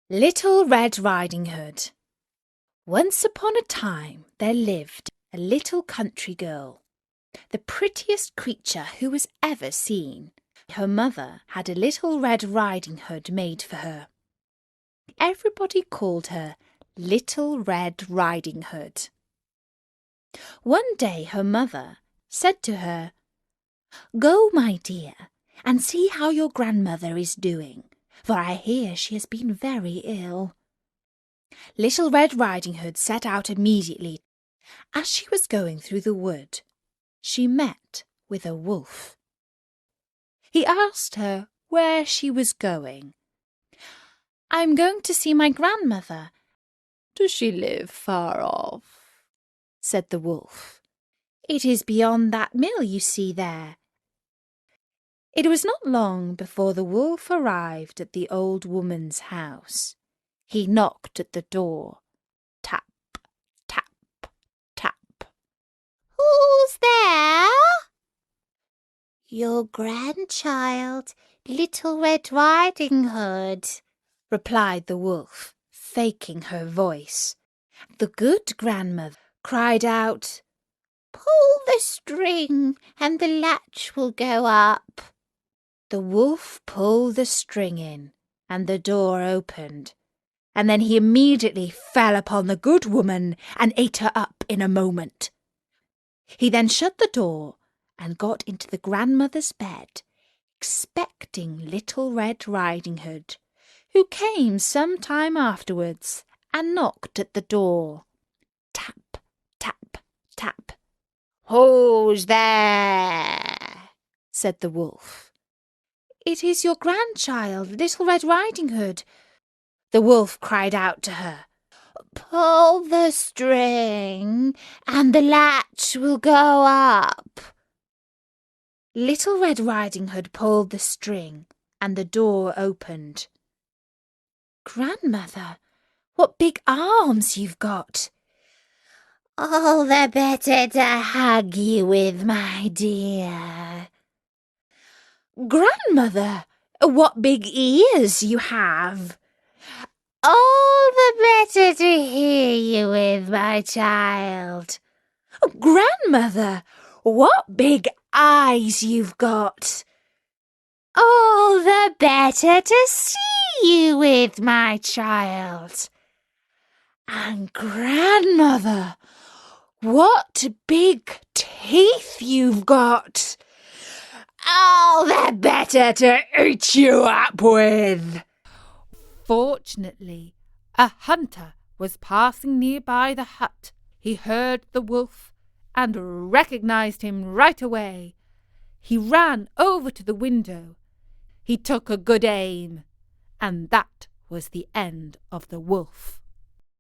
Little Red Riding Hood. Once upon a time there lived a little country girl, the prettiest creature who was ever seen. Her mother had a little red riding hood made for her. Everybody called her Little Red Riding Hood. One day her mother said to her, "Go, my dear, and see how your grandmother is doing, for I hear she has been very ill." Little Red Riding Hood set out immediately. As she was going through the wood, she met with a wolf. He asked her where she was going. "I'm going to see my grandmother." "Does she live far off?" said the wolf. "It is beyond that mill you see there." It was not long before the wolf arrived at the old woman's house. He knocked at the door. Tap, tap, tap. "Who's there?" "Your grandchild, Little Red Riding Hood," replied the wolf, faking her voice. The good grandmother cried out, "Pull the string and the latch will go up." The wolf pulled the string in, and the door opened, and then he immediately fell upon the good woman and ate her up in a moment. He then shut the door and got into the grandmother's bed, expecting Little Red Riding Hood, who came some time afterwards and knocked at the door. Tap, tap, tap. "Who's there?" said the wolf. "It is your grandchild, Little Red Riding Hood." The wolf cried out to her, "Pull the string and the latch will go up." Little Red Riding Hood pulled the string and the door opened. "Grandmother, what big arms you've got!" "All the better to hug you with, my dear." "Grandmother, what big ears you have!" "All the better to hear you with, my child." "Grandmother, what big eyes you've got!" "All the better to see you with, my child." "And grandmother, what big teeth you've got!" "All the better to eat you up with." Fortunately, a hunter was passing nearby the hut. He heard the wolf and recognized him right away. He ran over to the window. He took a good aim, and that was the end of the wolf.